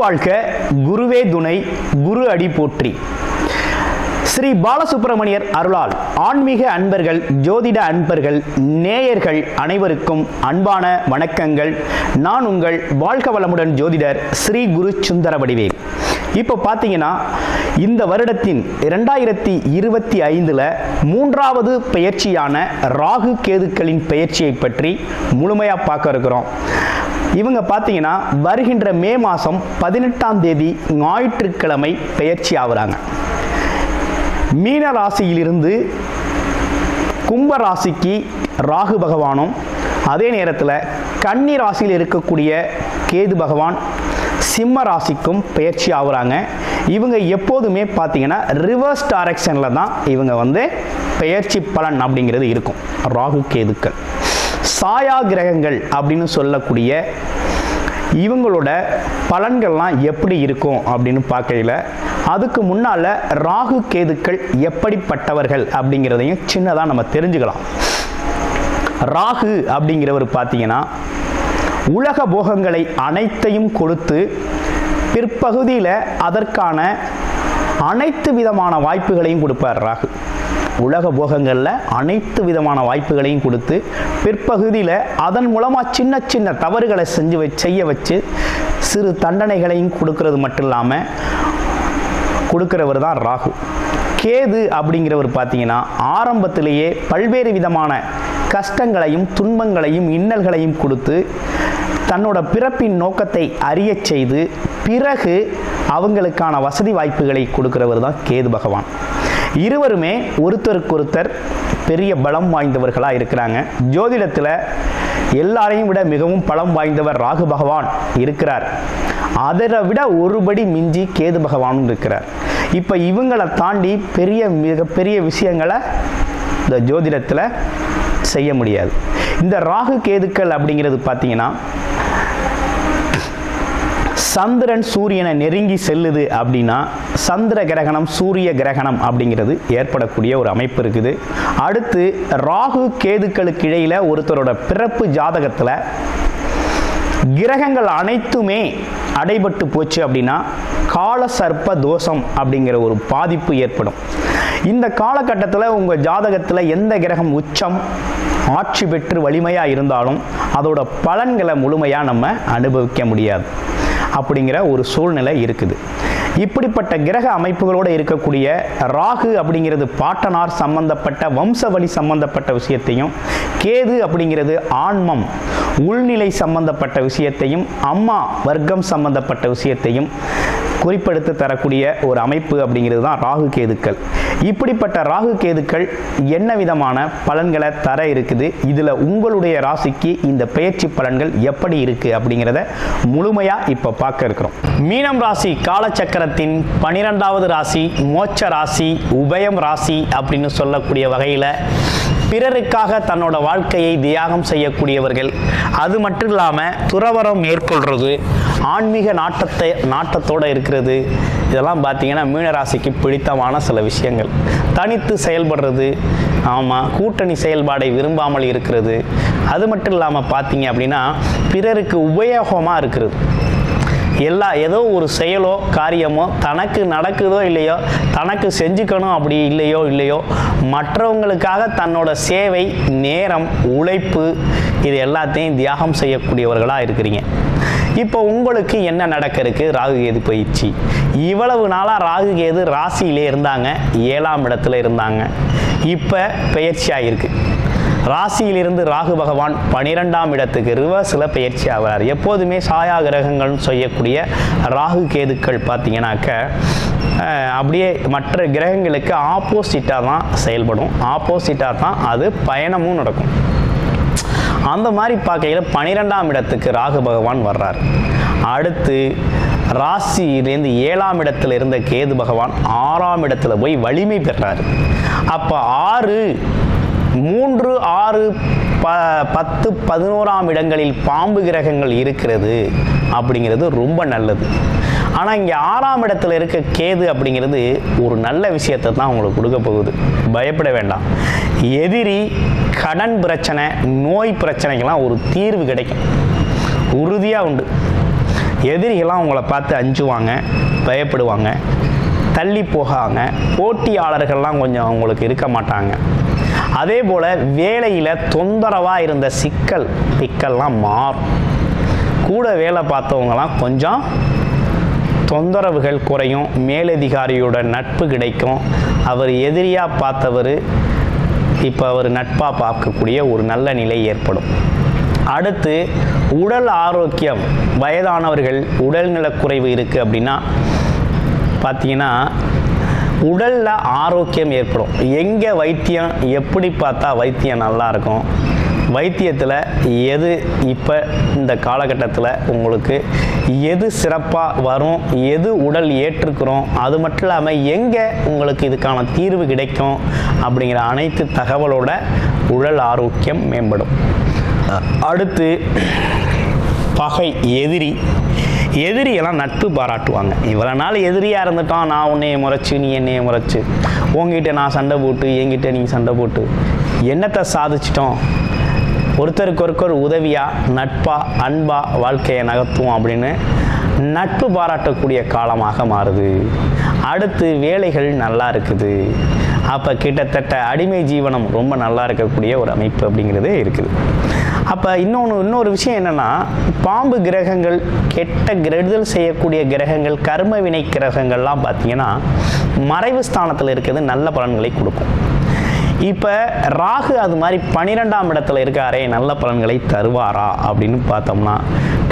வாழ்க, குருவே துணை, குரு அடி போற்றி. ஸ்ரீ பாலசுப்பிரமணியர் அருளால் ஆன்மீக அன்பர்கள், ஜோதிட அன்பர்கள், நேயர்கள் அனைவருக்கும் அன்பான வணக்கங்கள். நான் உங்கள் வாழ்க வளமுடன் ஜோதிடர் ஸ்ரீ குரு சுந்தர வடிவேல். இப்போ பார்த்தீங்கன்னா இந்த வருடத்தின் 2025 மூன்றாவது பெயர்ச்சியான ராகு கேதுக்களின் பெயர்ச்சியை பற்றி முழுமையாக பார்க்க இருக்கிறோம். இவங்க பார்த்தீங்கன்னா வருகின்ற மே மாதம் 18ஆம் தேதி ஞாயிற்றுக்கிழமை பெயர்ச்சி ஆகுறாங்க. மீன ராசியிலிருந்து கும்ப ராசிக்கு ராகு பகவானும், அதே நேரத்தில் கன்னி ராசியில் இருக்கக்கூடிய கேது பகவான் சிம்ம ராசிக்கும் பெயர்ச்சி ஆகுறாங்க. இவங்க எப்போதுமே பார்த்தீங்கன்னா ரிவர்ஸ் டைரக்ஷனில் தான் இவங்க பெயர்ச்சி பலன் அப்படிங்கிறது இருக்கும். ராகு கேதுக்கள் சாயா கிரகங்கள் அப்படின்னு சொல்லக்கூடிய இவங்களோட பலன்கள்லாம் எப்படி இருக்கும் அப்படின்னு பார்க்கையில், அதுக்கு முன்னால் ராகு கேதுக்கள் எப்படிப்பட்டவர்கள் அப்படிங்கிறதையும் சின்னதாக நம்ம தெரிஞ்சுக்கலாம். ராகு அப்படிங்கிறவர் பார்த்தீங்கன்னா உலக போகங்களை அனைத்தையும் கொடுத்து பிற்பகுதியில் அதற்கான அனைத்து விதமான வாய்ப்புகளையும் கொடுப்பார். ராகு உலக போகங்களில் அனைத்து விதமான வாய்ப்புகளையும் கொடுத்து பிற்பகுதியில் அதன் மூலமாக சின்ன சின்ன தவறுகளை செய்ய வச்சு சிறு தண்டனைகளையும் கொடுக்கறது மட்டும் இல்லாமல் கொடுக்கிறவர் தான் ராகு. கேது அப்படிங்கிறவர் பார்த்தீங்கன்னா ஆரம்பத்திலேயே பல்வேறு விதமான கஷ்டங்களையும் துன்பங்களையும் இன்னல்களையும் கொடுத்து தன்னோட பிறப்பின் நோக்கத்தை அறிய செய்து பிறகு அவங்களுக்கான வசதி வாய்ப்புகளை கொடுக்கிறவர் தான் கேது பகவான். இருவருமே ஒருத்தருக்கொருத்தர் பெரிய பலம் வாய்ந்தவர்களாக இருக்கிறாங்க. ஜோதிடத்தில் எல்லாரையும் விட மிகவும் பலம் வாய்ந்தவர் ராகு பகவான் இருக்கிறார். அதை விட ஒருபடி மிஞ்சி கேது பகவானும் இருக்கிறார். இப்போ இவங்களை தாண்டி மிகப்பெரிய விஷயங்களை இந்த ஜோதிடத்தில் செய்ய முடியாது. இந்த ராகு கேதுக்கள் அப்படிங்கிறது பார்த்தீங்கன்னா சந்திரன் சூரியனை நெருங்கி செல்லுது அப்படின்னா சந்திர கிரகணம், சூரிய கிரகணம் அப்படிங்கிறது ஏற்படக்கூடிய ஒரு அமைப்பு இருக்குது. அடுத்து ராகு கேதுக்களுக்கு இடையில் ஒருத்தரோட பிறப்பு ஜாதகத்தில் கிரகங்கள் அனைத்துமே அடைபட்டு போச்சு அப்படின்னா கால சர்ப்ப தோஷம் அப்படிங்கிற ஒரு பாதிப்பு ஏற்படும். இந்த காலகட்டத்தில் உங்கள் ஜாதகத்தில் எந்த கிரகம் உச்சம் ஆட்சி பெற்று வலிமையாக இருந்தாலும் அதோட பலன்களை முழுமையாக நம்ம அனுபவிக்க முடியாது அப்படிங்கிற ஒரு சூழ்நிலை இருக்குது. இப்படிப்பட்ட கிரக அமைப்புகளோடு இருக்கக்கூடிய ராகு அப்படிங்கிறது பாட்டனார் சம்பந்தப்பட்ட வம்சவழி சம்பந்தப்பட்ட விஷயத்தையும், கேது அப்படிங்கிறது ஆன்மம் உள்நிலை சம்பந்தப்பட்ட விஷயத்தையும், அம்மா வர்க்கம் சம்பந்தப்பட்ட விஷயத்தையும் குறிப்பெடுத்து தரக்கூடிய ஒரு அமைப்பு அப்படிங்கிறது தான் ராகு கேதுக்கள். இப்படிப்பட்ட ராகு கேதுக்கள் என்ன விதமான பலன்களை தர இருக்குது, இதில் உங்களுடைய ராசிக்கு இந்த பெயர்ச்சி பலன்கள் எப்படி இருக்குது அப்படிங்கிறத முழுமையாக இப்போ பார்க்க இருக்கிறோம். மீனம் ராசி காலச்சக்கரத்தின் 12வது ராசி, மோட்ச ராசி, உபயம் ராசி அப்படின்னு சொல்லக்கூடிய வகையில் பிறருக்காக தன்னோட வாழ்க்கையை தியாகம் செய்யக்கூடியவர்கள். அது மட்டும் இல்லாமல் துறவரம் மேற்கொள்வது, ஆன்மீக நாட்டத்தோடு இருக்கிறது, இதெல்லாம் பார்த்தீங்கன்னா மீனராசிக்கு பிடித்தமான சில விஷயங்கள். தனித்து செயல்படுறது, ஆமாம், கூட்டணி செயல்பாடை விரும்பாமல் இருக்கிறது. அது மட்டும் இல்லாமல் பார்த்தீங்க அப்படின்னா பிறருக்கு உபயோகமாக இருக்கிறது. ஏதோ ஒரு செயலோ காரியமோ தனக்கு நடக்குதோ இல்லையோ, தனக்கு செஞ்சுக்கணும் அப்படி இல்லையோ மற்றவங்களுக்காக தன்னோட சேவை, நேரம், உழைப்பு இது எல்லாத்தையும் தியாகம் செய்யக்கூடியவர்களாக இருக்கிறீங்க. இப்போ உங்களுக்கு என்ன நடக்க இருக்கு? ராகு கேது பயிற்சி. இவ்வளவு நாளாக ராகு கேது ராசியிலே இருந்தாங்க, 7ஆம் இடத்துல இருந்தாங்க. இப்போ பயிற்சி ஆகிருக்கு. ராசியிலிருந்து ராகு பகவான் 12ஆம் இடத்துக்கு ரிவர்ஸில் பயிற்சி ஆகிறார். எப்போதுமே சாயா கிரகங்கள்னு செய்யக்கூடிய ராகு கேதுக்கள் பார்த்தீங்கன்னாக்க அப்படியே மற்ற கிரகங்களுக்கு ஆப்போசிட்டாக தான் செயல்படும், ஆப்போசிட்டாக தான் அது பயணமும் நடக்கும். அந்த மாதிரி பார்க்கையில் 12ஆம் இடத்துக்கு ராகு பகவான் வர்றார். அடுத்து ராசியிலேருந்து 7ஆம் இடத்துல இருந்த கேது பகவான் 6ஆம் இடத்துல போய் வலிமை பெறார். அப்போ 6, 3, 6, 10, 11ஆம் இடங்களில் பாம்பு கிரகங்கள் இருக்கிறது அப்படிங்கிறது ரொம்ப நல்லது. ஆனால் இங்கே 6ஆம் இடத்துல இருக்க கேது அப்படிங்கிறது ஒரு நல்ல விஷயத்தை தான் உங்களுக்கு கொடுக்க போகுது. பயப்பட வேண்டாம். எதிரி, கடன் பிரச்சனை, நோய் பிரச்சனைக்கெல்லாம் ஒரு தீர்வு கிடைக்கும், உறுதியாக உண்டு. எதிரிகளாம் உங்களை பார்த்து அஞ்சுவாங்க, பயப்படுவாங்க, தள்ளி போகாங்க. போட்டியாளர்கள்லாம் கொஞ்சம் உங்களுக்கு இருக்க மாட்டாங்க. அதே போல் வேலையில் தொந்தரவாக இருந்த சிக்கல்லாம் மாறும். கூட வேலை பார்த்தவங்களாம் கொஞ்சம் தொந்தரவுகள் குறையும். மேலதிகாரியோட நட்பு கிடைக்கும். அவர் எதிரியாக பார்த்தவர் இப்போ அவர் நட்பாக பார்க்கக்கூடிய ஒரு நல்ல நிலை ஏற்படும். அடுத்து உடல் ஆரோக்கியம். வயதானவர்கள் உடல்நலக்குறைவு இருக்குது அப்படின்னா பார்த்தீங்கன்னா உடலில் ஆரோக்கியம் ஏற்படும். எங்கே வைத்தியம், எப்படி பார்த்தா வைத்தியம் நல்லாயிருக்கும், வைத்தியத்தில் எது இப்போ இந்த காலகட்டத்தில் உங்களுக்கு எது சிறப்பாக வரும், எது உடல் ஏற்றுக்கிறோம், அது மட்டும் இல்லாமல் எங்கே உங்களுக்கு இதுக்கான தீர்வு கிடைக்கும் அப்படிங்கிற அனைத்து தகவலோட உடல் ஆரோக்கியம் மேம்படும். அடுத்து பகை, எதிரியெல்லாம் நட்பு பாராட்டுவாங்க. இவ்வளோ நாள் எதிரியாக இருந்துட்டோம், நான் உன்னைய முறைச்சு நீ என்னைய முறைச்சு, உங்ககிட்ட நான் சண்டை போட்டு என்கிட்ட நீங்கள் சண்டை போட்டு என்னத்தை சாதிச்சிட்டோம், ஒருத்தருக்கொருக்கொரு உதவியாக நட்பாக அன்பாக வாழ்க்கையை நகர்த்துவோம் அப்படின்னு நட்பு பாராட்டக்கூடிய காலமாக மாறுது. அடுத்து வேலைகள் நல்லா இருக்குது. அப்போ கிட்டத்தட்ட அடிமை ஜீவனம் ரொம்ப நல்லா இருக்கக்கூடிய ஒரு அமைப்பு அப்படிங்கிறது இருக்குது. அப்போ இன்னொரு விஷயம் என்னென்னா, பாம்பு கிரகங்கள், கெட்ட கெடுதல் செய்யக்கூடிய கிரகங்கள், கர்ம வினை கிரகங்கள்லாம் பார்த்திங்கன்னா மறைவு ஸ்தானத்தில் இருக்கிறது நல்ல பலன்களை கொடுக்கும். இப்போ ராகு அது மாதிரி 12ஆம் இடத்துல இருக்காரே, நல்ல பலன்களை தருவாரா அப்படின்னு பார்த்தோம்னா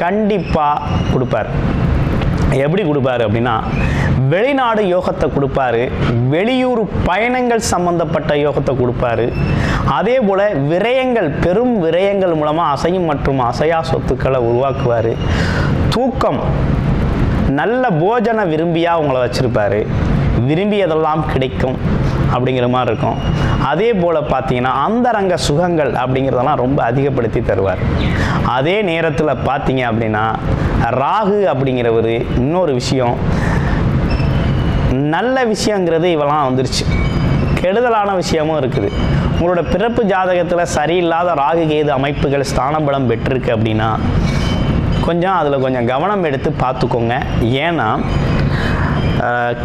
கண்டிப்பாக கொடுப்பார். எப்படி கொடுப்பாரு அப்படின்னா, வெளிநாடு யோகத்தை கொடுப்பாரு, வெளியூர் பயணங்கள் சம்பந்தப்பட்ட யோகத்தை கொடுப்பாரு. அதே போல் விரயங்கள், பெரும் விரயங்கள் மூலமாக அசையும் மற்றும் அசையா சொத்துக்களை உருவாக்குவார். தூக்கம், நல்ல போஜன விரும்பியாக உங்களை வச்சுருப்பார், விரும்பியதெல்லாம் கிடைக்கும் அப்படிங்கிற மாதிரி இருக்கும். அதே போல் பார்த்தீங்கன்னா அந்தரங்க சுகங்கள் அப்படிங்கிறதெல்லாம் ரொம்ப அதிகப்படுத்தி தருவார். அதே நேரத்தில் பார்த்தீங்க அப்படின்னா ராகு அப்படிங்கிறவர் இன்னொரு விஷயம், நல்ல விஷயங்கிறது இவெல்லாம் வந்துருச்சு, கெடுதலான விஷயமும் இருக்குது. உங்களோட பிறப்பு ஜாதகத்தில் சரியில்லாத ராகு கேது அமைப்புகள் ஸ்தானபலம் பெற்றிருக்கு அப்படின்னா அதில் கொஞ்சம் கவனம் எடுத்து பார்த்துக்கோங்க. ஏன்னா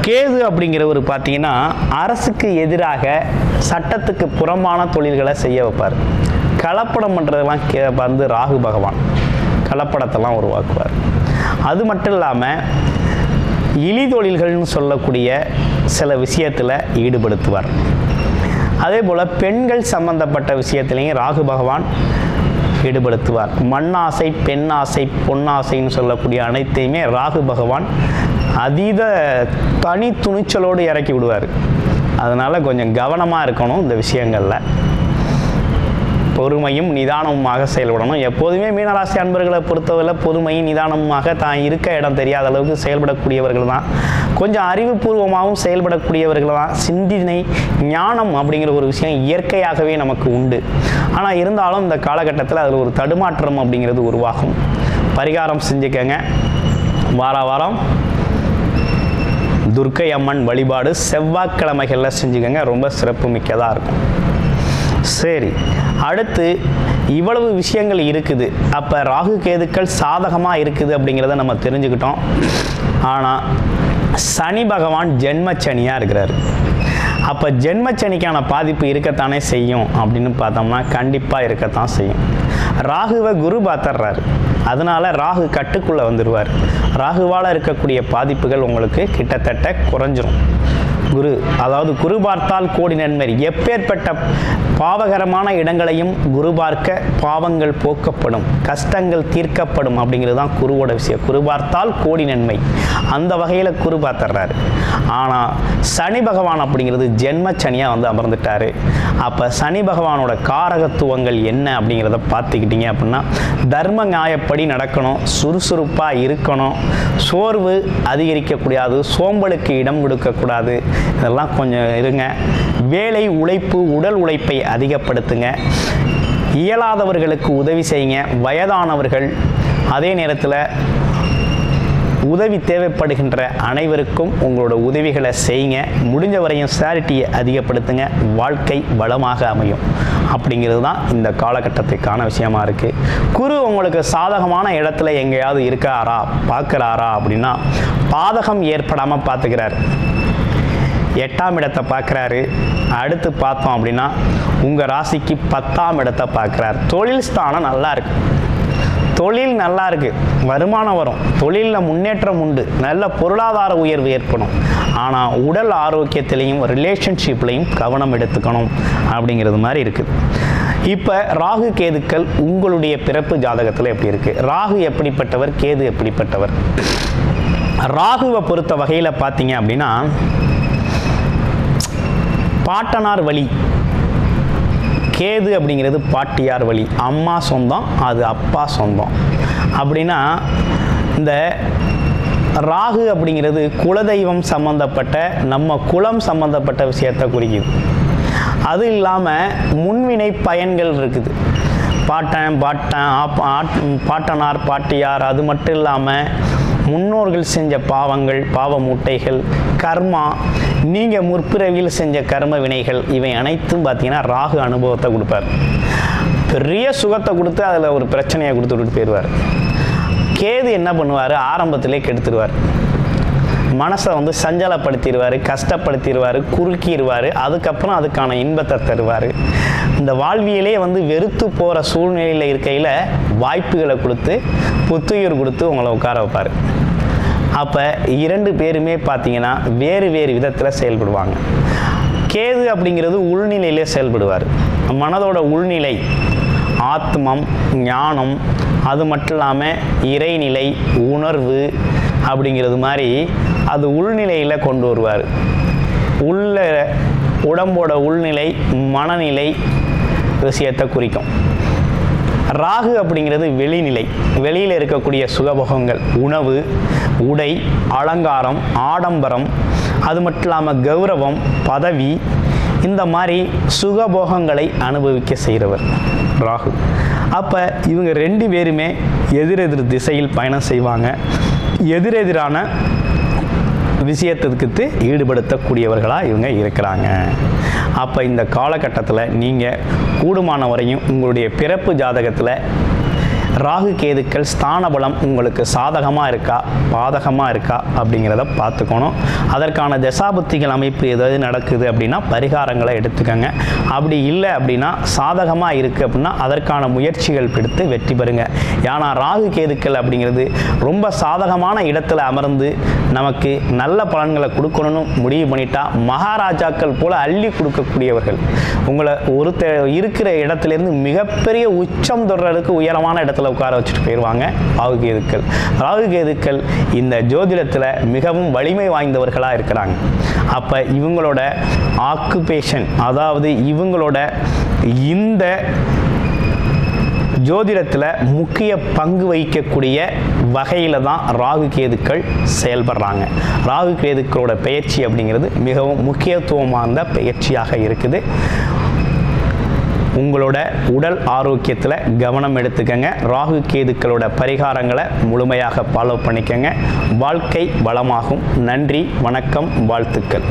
கேது அப்படிங்கிறவர் பார்த்தீங்கன்னா அரசுக்கு எதிராக சட்டத்துக்கு புறம்பான தொழில்களை செய்ய வைப்பார். கலப்படம் பண்ணுறதெல்லாம் வந்து ராகு பகவான் கலப்படத்தெல்லாம் உருவாக்குவார். அது மட்டும் இல்லாமல் இழி தொழில்கள்னு சொல்லக்கூடிய சில விஷயத்தில் ஈடுபடுத்துவார். அதே போல் பெண்கள் சம்பந்தப்பட்ட விஷயத்திலையும் ராகு பகவான் ஈடுபடுத்துவார். மண்ணாசை, பெண்ணாசை, பொன்னாசைன்னு சொல்லக்கூடிய அனைத்தையுமே ராகு பகவான் அதீத தனி துணிச்சலோடு இறக்கி விடுவார். அதனால் கொஞ்சம் கவனமாக இருக்கணும் இந்த விஷயங்களில். பொறுமையும் நிதானமுமாக செயல்படணும். எப்போதுமே மீனராசி அன்பர்களை பொறுத்தவரை பொறுமையும் நிதானமுமாக தான் இருக்க இடம் தெரியாத அளவுக்கு செயல்படக்கூடியவர்கள் தான். கொஞ்சம் அறிவுபூர்வமாகவும் செயல்படக்கூடியவர்கள் தான். சிந்தனை, ஞானம் அப்படிங்கிற ஒரு விஷயம் இயற்கையாகவே நமக்கு உண்டு. ஆனால் இருந்தாலும் இந்த காலகட்டத்தில் அதில் ஒரு தடுமாற்றம் அப்படிங்கிறது உருவாகும். பரிகாரம் செஞ்சுக்கங்க. வாரம் துர்க்கை அம்மன் வழிபாடு செவ்வாய்க்கிழமைகளில் செஞ்சுக்கங்க, ரொம்ப சிறப்பு மிக்கதாக இருக்கும். சரி, அடுத்து இவ்வளவு விஷயங்கள் இருக்குது. அப்போ ராகு கேதுக்கள் சாதகமாக இருக்குது அப்படிங்கிறத நம்ம தெரிஞ்சுக்கிட்டோம். ஆனால் சனி பகவான் ஜென்மச்சனியாக இருக்கிறார். அப்போ ஜென்மச்சனிக்கான பாதிப்பு இருக்கத்தானே செய்யும் அப்படின்னு பார்த்தோம்னா கண்டிப்பாக இருக்கத்தான் செய்யும். ராகுவை குரு பார்த்துடுறாரு, அதனால் ராகு கட்டுக்குள்ளே வந்துடுவார். ராகுவால் இருக்கக்கூடிய பாதிப்புகள் உங்களுக்கு கிட்டத்தட்ட குறைஞ்சிரும். குரு பார்த்தால் கோடி நன்மை. எப்பேற்பட்ட பாவகரமான இடங்களையும் குரு பார்க்க பாவங்கள் போக்கப்படும், கஷ்டங்கள் தீர்க்கப்படும் அப்படிங்கிறது தான் குருவோட விஷயம். குரு பார்த்தால் கோடி நன்மை. அந்த வகையில் குரு பார்த்துடுறாரு. ஆனால் சனி பகவான் அப்படிங்கிறது ஜென்மச்சனியாக வந்து அமர்ந்துட்டாரு. அப்போ சனி பகவானோட காரகத்துவங்கள் என்ன அப்படிங்கிறத பார்த்துக்கிட்டீங்க அப்படின்னா, தர்ம நியாயப்படி நடக்கணும், சுறுசுறுப்பாக இருக்கணும், சோர்வு அதிகரிக்கக்கூடாது, சோம்பலுக்கு இடம் கொடுக்கக்கூடாது, இதெல்லாம் கொஞ்சம் இருங்க. வேலை உழைப்பு, உடல் உழைப்பை அதிகப்படுத்துங்க. இயலாதவர்களுக்கு உதவி செய்யுங்க. வயதானவர்கள், அதே நேரத்தில் உதவி தேவைப்படுகின்ற அனைவருக்கும் உங்களோட உதவிகளை செய்யுங்க. முடிஞ்ச வரையும் சேரிட்டியை அதிகப்படுத்துங்க. வாழ்க்கை வளமாக அமையும். அப்படிங்கிறது தான் இந்த காலகட்டத்துக்கான விஷயமா இருக்குது. குரு உங்களுக்கு சாதகமான இடத்துல எங்கேயாவது இருக்காரா பார்க்குறாரா அப்படின்னா பாதகம் ஏற்படாமல் பார்த்துக்கிறார். 8ஆம் இடத்தை பார்க்குறாரு. அடுத்து பார்த்தோம் அப்படின்னா உங்கள் ராசிக்கு 10ஆம் இடத்தை பார்க்குறாரு. தொழில் ஸ்தானம் நல்லா இருக்கு. தொழில் நல்லா இருக்கு, வருமானம் வரும், தொழிலில் முன்னேற்றம் உண்டு, நல்ல பொருளாதார உயர்வு ஏற்படும். ஆனால் உடல் ஆரோக்கியத்திலையும் ரிலேஷன்ஷிப்லையும் கவனம் எடுத்துக்கணும் அப்படிங்கிறது மாதிரி இருக்குது. இப்போ ராகு கேதுக்கள் உங்களுடைய பிறப்பு ஜாதகத்தில் எப்படி இருக்குது? ராகு எப்படிப்பட்டவர், கேது எப்படிப்பட்டவர்? ராகுவை பொறுத்த வகையில் பார்த்தீங்க அப்படின்னா பாட்டனார் வழி, கேது அப்படிங்கிறது பாட்டியார் வழி, அம்மா சொந்தம், அது அப்பா சொந்தம். அப்படின்னா இந்த ராகு அப்படிங்கிறது குலதெய்வம் சம்பந்தப்பட்ட நம்ம குலம் சம்பந்தப்பட்ட விஷயத்தை குறிக்குது. அது இல்லாமல் முன்வினை பயன்கள் இருக்குது. பாட்டனார் பாட்டியார், அது மட்டும் இல்லாமல் முன்னோர்கள் செஞ்ச பாவங்கள், பாவ மூட்டைகள், கர்மா, நீங்கள் முற்பிறவியில் செஞ்ச கர்ம வினைகள், இவை அனைத்தும் பார்த்தீங்கன்னா ராகு அனுபவத்தை கொடுப்பார். பெரிய சுகத்தை கொடுத்து அதில் ஒரு பிரச்சனையை கொடுத்துட்டு போயிடுவார். கேது என்ன பண்ணுவார்? ஆரம்பத்திலே கெடுத்துருவார். மனசை சஞ்சலப்படுத்திடுவார், கஷ்டப்படுத்திடுவார், குறுக்கிடுவார். அதுக்கப்புறம் அதுக்கான இன்பத்தை தருவார். இந்த வாழ்வியலே வெறுத்து போகிற சூழ்நிலையில் இருக்கையில் வாய்ப்புகளை கொடுத்து புத்துயிர் கொடுத்து உங்களை உட்கார வைப்பார். அப்போ 2 பேருமே பார்த்தீங்கன்னா வேறு வேறு விதத்தில் செயல்படுவாங்க. கேது அப்படிங்கிறது உள்நிலையிலே செயல்படுவார். மனதோட உள்நிலை, ஆத்மம், ஞானம், அது மட்டும் இல்லாமல் இறைநிலை, உணர்வு அப்படிங்கிறது மாதிரி அது உள்நிலையில் கொண்டு வருவார். உள்ள உடம்போட உள்நிலை, மனநிலை விஷயத்தை குறிக்கும். ராகு அப்படிங்கிறது வெளிநிலை, வெளியில் இருக்கக்கூடிய சுகபோகங்கள், உணவு, உடை, அலங்காரம், ஆடம்பரம், அது மட்டும் இல்லாமல் கௌரவம், பதவி, இந்த மாதிரி சுகபோகங்களை அனுபவிக்க செய்கிறவர் ராகு. அப்போ இவங்க 2 பேருமே எதிரெதிர் திசையில் பயணம் செய்வாங்க. எதிரெதிரான விஷயத்துக்கு ஈடுபடுத்தக்கூடியவர்களாக இவங்க இருக்கிறாங்க. அப்போ இந்த காலகட்டத்தில் நீங்கள் கூடுமான வரையும் உங்களுடைய பிறப்பு ஜாதகத்தில் ராகு கேதுக்கள் ஸ்தான பலம் உங்களுக்கு சாதகமாக இருக்கா பாதகமாக இருக்கா அப்படிங்கிறத பார்த்துக்கணும். அதற்கான தசாபுத்திகள் அமைப்பு ஏதாவது நடக்குது அப்படின்னா பரிகாரங்களை எடுத்துக்கோங்க. அப்படி இல்லை அப்படின்னா சாதகமாக இருக்குது அப்படின்னா அதற்கான முயற்சிகள் எடுத்து வெற்றி பெறுங்க. ஏன்னா ராகு கேதுக்கள் அப்படிங்கிறது ரொம்ப சாதகமான இடத்துல அமர்ந்து நமக்கு நல்ல பலன்களை கொடுக்கணும்னு முடிவு பண்ணிட்டா மகாராஜாக்கள் போல அள்ளி கொடுக்கக்கூடியவர்கள். உங்களை இருக்கிற இடத்துலேருந்து மிகப்பெரிய உச்சம் தொடர்றதுக்கு உயரமான இடத்துல உட்கார வச்சுட்டு போயிடுவாங்க ராகு கேதுக்கள். ராகு கேதுக்கள் இந்த ஜோதிடத்தில் மிகவும் வலிமை வாய்ந்தவர்களாக இருக்கிறாங்க. அப்போ இவங்களோட ஆக்குபேஷன், அதாவது இவங்களோட இந்த ஜோதிடத்தில் முக்கிய பங்கு வகிக்கக்கூடிய வகையில் தான் ராகு கேதுக்கள் செயல்படுறாங்க. ராகு கேதுக்களோட பயிற்சி அப்படிங்கிறது மிகவும் முக்கியத்துவம் வாய்ந்த பயிற்சியாக இருக்குது. உங்களோட உடல் ஆரோக்கியத்தில் கவனம் எடுத்துக்கங்க. ராகு கேதுக்களோட பரிகாரங்களை முழுமையாக ஃபாலோ பண்ணிக்கங்க. வாழ்க்கை வளமாகும். நன்றி, வணக்கம், வாழ்த்துக்கள்.